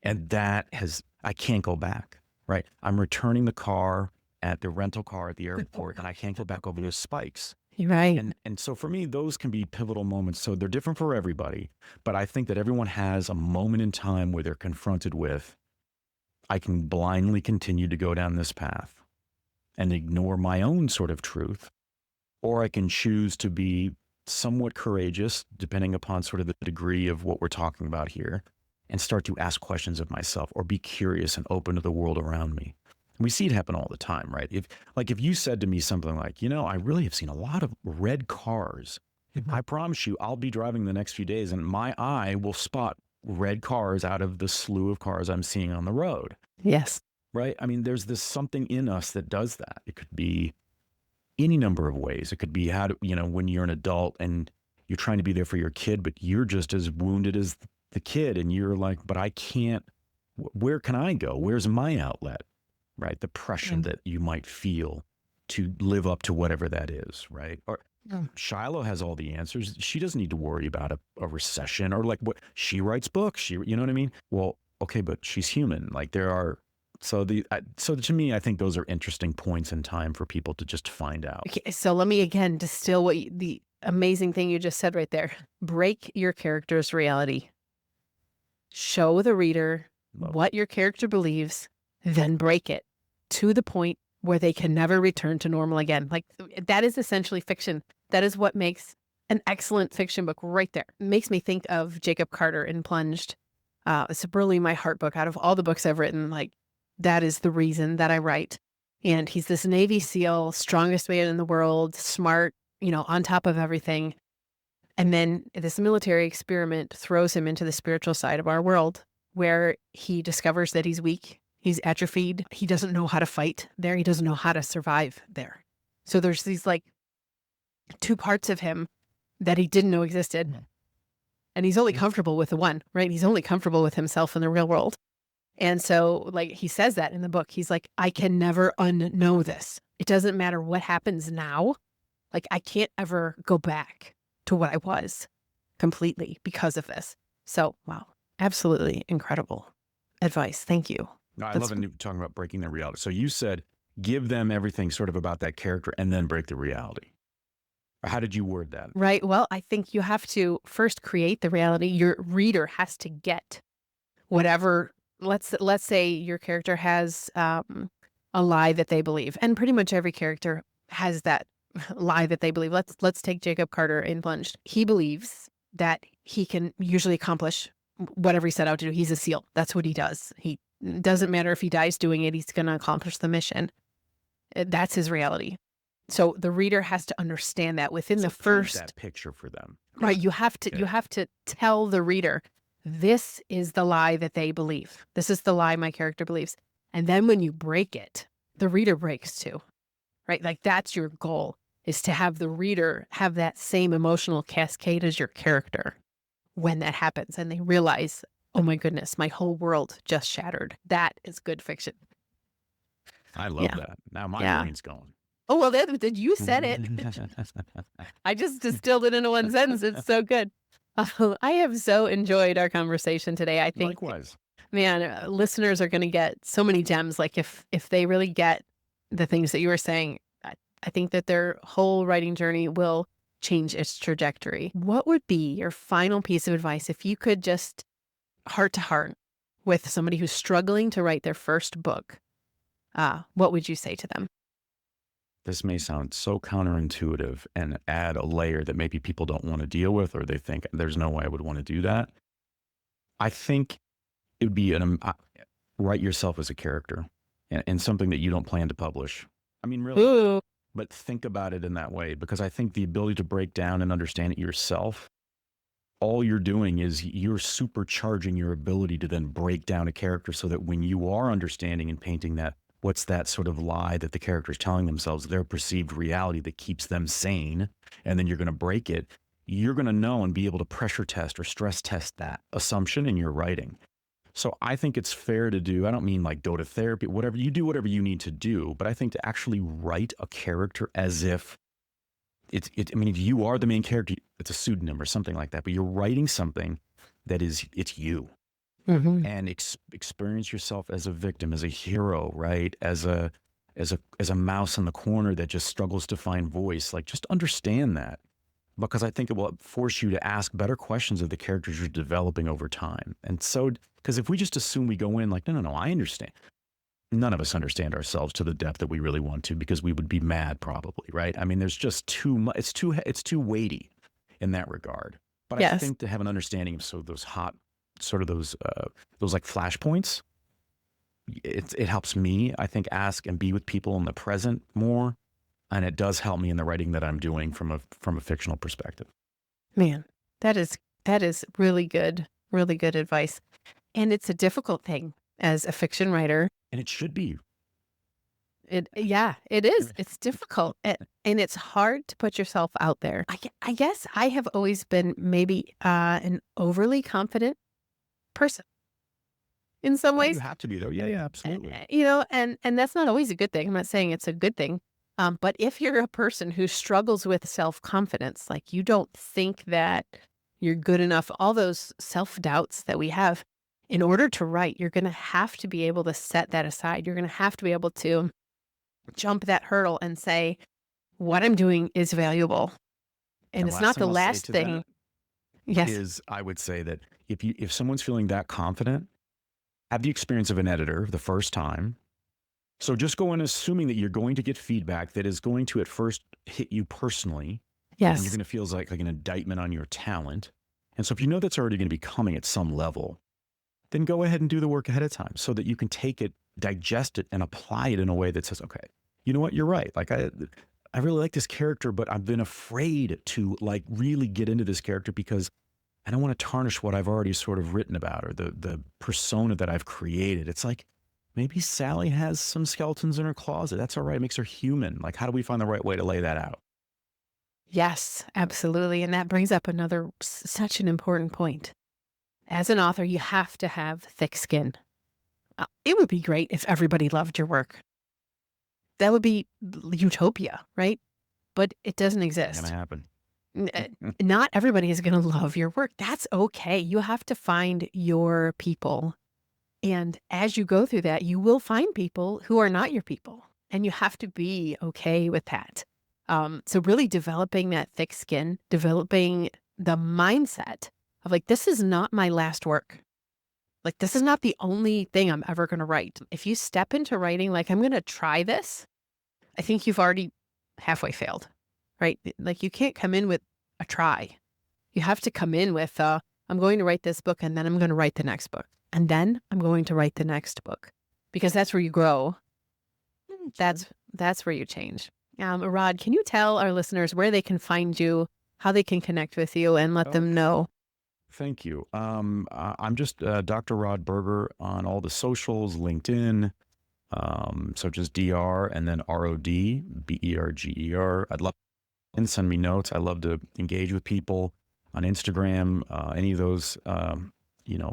And I can't go back, right? I'm returning the car at the rental car at the airport, and I can't go back over those spikes. Right. And so for me, those can be pivotal moments. So they're different for everybody, but I think that everyone has a moment in time where they're confronted with, I can blindly continue to go down this path and ignore my own sort of truth, or I can choose to be somewhat courageous, depending upon sort of the degree of what we're talking about here, and start to ask questions of myself or be curious and open to the world around me. We see it happen all the time, right? If you said to me something like, I really have seen a lot of red cars. I promise you, I'll be driving the next few days and my eye will spot red cars out of the slew of cars I'm seeing on the road. Yes. Right? I mean, there's this something in us that does that. It could be any number of ways. It could be when you're an adult and you're trying to be there for your kid, but you're just as wounded as the kid. And you're like, but I can't, where can I go? Where's my outlet? Right? The pressure that you might feel to live up to whatever that is, right? Or Shilo has all the answers. She doesn't need to worry about a recession, or like what she writes books. You know what I mean? Well, okay, but she's human. Like so to me, I think those are interesting points in time for people to just find out. Okay, so let me again distill the amazing thing you just said right there. Break your character's reality. Show the reader what your character believes, then break it to the point where they can never return to normal again. Like that is essentially fiction. That is what makes an excellent fiction book right there. It makes me think of Jacob Carter in Plunged. It's really my heart book. Out of all the books I've written, like that is the reason that I write. And he's this Navy SEAL, strongest man in the world, smart, on top of everything. And then this military experiment throws him into the spiritual side of our world, where he discovers that he's weak. He's atrophied. He doesn't know how to fight there. He doesn't know how to survive there. So there's these like two parts of him that he didn't know existed. And he's only comfortable with the one, right? He's only comfortable with himself in the real world. And so like he says that in the book, he's like, I can never unknow this. It doesn't matter what happens now. Like I can't ever go back to what I was completely because of this. So, wow, absolutely incredible advice. Thank you. No, I love it talking about breaking the reality. So you said, give them everything sort of about that character and then break the reality. Or how did you word that? Right. Well, I think you have to first create the reality. Your reader has to get whatever, let's say your character has a lie that they believe. And pretty much every character has that lie that they believe. Let's take Jacob Carter in Plunged. He believes that he can usually accomplish whatever he set out to do. He's a SEAL. That's what he does. He doesn't matter if he dies doing it, he's going to accomplish the mission. That's his reality. So the reader has to understand that within the first that picture for them. Right. You have to tell the reader, this is the lie that they believe. This is the lie my character believes. And then when you break it, the reader breaks too. right? Like that's your goal, is to have the reader have that same emotional cascade as your character when that happens and they realize, oh my goodness, my whole world just shattered. That is good fiction. I love Yeah. that. Now my Yeah. brain's going. Oh, well, then you said it. I just distilled it into one sentence. It's so good. I have so enjoyed our conversation today. I think, Likewise. man, listeners are going to get so many gems. Like if they really get the things that you were saying, I think that their whole writing journey will change its trajectory. What would be your final piece of advice if you could just heart to heart with somebody who's struggling to write their first book? What would you say to them? This may sound so counterintuitive and add a layer that maybe people don't want to deal with, or they think there's no way I would want to do that. I think it would be write yourself as a character and something that you don't plan to publish. I mean, really, Ooh, but think about it in that way, because I think the ability to break down and understand it yourself, all you're doing is you're supercharging your ability to then break down a character so that when you are understanding and painting that, what's that sort of lie that the character is telling themselves, their perceived reality that keeps them sane, and then you're going to break it, you're going to know and be able to pressure test or stress test that assumption in your writing. So I think it's fair to do, I don't mean like go to therapy, whatever, you do whatever you need to do, but I think to actually write a character as if I mean, if you are the main character, it's a pseudonym or something like that, but you're writing something that it's you, hmm, and experience yourself as a victim, as a hero, right? As a mouse in the corner that just struggles to find voice. Like, just understand that, because I think it will force you to ask better questions of the characters you're developing over time. And so, because if we just assume we go in like, no, I understand. None of us understand ourselves to the depth that we really want to, because we would be mad probably, right? I mean, there's just too much. It's too weighty in that regard. But I yes. think to have an understanding of sort of those like flashpoints, it helps me, I think, ask and be with people in the present more, and it does help me in the writing that I'm doing from a fictional perspective. Man, that is that is really good advice. And it's a difficult thing as a fiction writer. And it should be. Yeah, it is. It's difficult, and it's hard to put yourself out there. I guess I have always been maybe an overly confident person in some Oh, you ways. have to be though. Yeah, absolutely. And that's not always a good thing. I'm not saying it's a good thing. But if you're a person who struggles with self-confidence, like you don't think that you're good enough, all those self-doubts that we have, in order to write, you're going to have to be able to set that aside. You're going to have to be able to jump that hurdle and say, what I'm doing is valuable. And And it's last not thing the I'll say last to thing. that Yes. is, I would say that if someone's feeling that confident, have the experience of an editor the first time. So just go in assuming that you're going to get feedback that is going to at first hit you personally, and you're Yes. going to feel like an indictment on your talent. And so if you know that's already going to be coming at some level, then go ahead and do the work ahead of time so that you can take it, digest it, and apply it in a way that says, okay, you know what, you're right. Like I really like this character, but I've been afraid to like really get into this character because I don't want to tarnish what I've already sort of written about, or the persona that I've created. It's like, maybe Sally has some skeletons in her closet. That's all right. It makes her human. Like, how do we find the right way to lay that out? Yes, absolutely. And that brings up another such an important point. As an author, you have to have thick skin. It would be great if everybody loved your work. That would be utopia, right? But it doesn't Not gonna exist. happen. N- uh, Not everybody is going to love your work. That's okay. You have to find your people. And as you go through that, you will find people who are not your people. And you have to be okay with that. So, really developing that thick skin, developing the mindset of like, this is not my last work. Like, this is not the only thing I'm ever going to write. If you step into writing, like, I'm going to try this, I think you've already halfway failed, right? Like, you can't come in with a try. You have to come in with, I'm going to write this book and then I'm going to write the next book. And then I'm going to write the next book because that's where you grow. Sure. That's where you change. Rod, can you tell our listeners where they can find you, how they can connect with you, and let them Okay. know? Thank you. I'm just Dr. Rod Berger on all the socials, LinkedIn, So just DR and then RODBERGER. I'd love and send me notes. I love to engage with people on Instagram, any of those,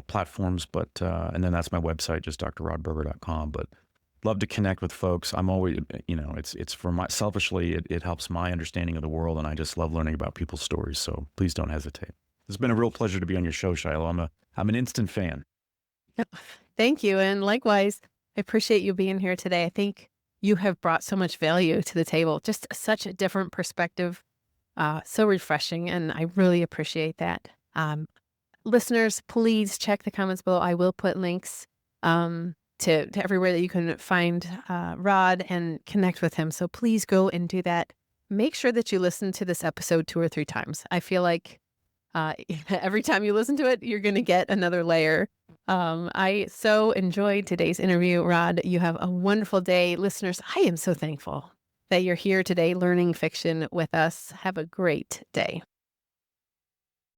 platforms. But, and then that's my website, just drrodberger.com. But love to connect with folks. I'm always, it's for my, selfishly, it helps my understanding of the world. And I just love learning about people's stories. So please don't hesitate. It's been a real pleasure to be on your show, Shilo. I'm an instant fan. Thank you. And likewise, I appreciate you being here today. I think you have brought so much value to the table, just such a different perspective, so refreshing. And I really appreciate that. Listeners, please check the comments below. I will put links to everywhere that you can find Rod and connect with him. So please go and do that. Make sure that you listen to this episode 2 or 3 times. I feel like every time you listen to it, you're going to get another layer. I so enjoyed today's interview, Rod. You have a wonderful day. Listeners, I am so thankful that you're here today learning fiction with us. Have a great day.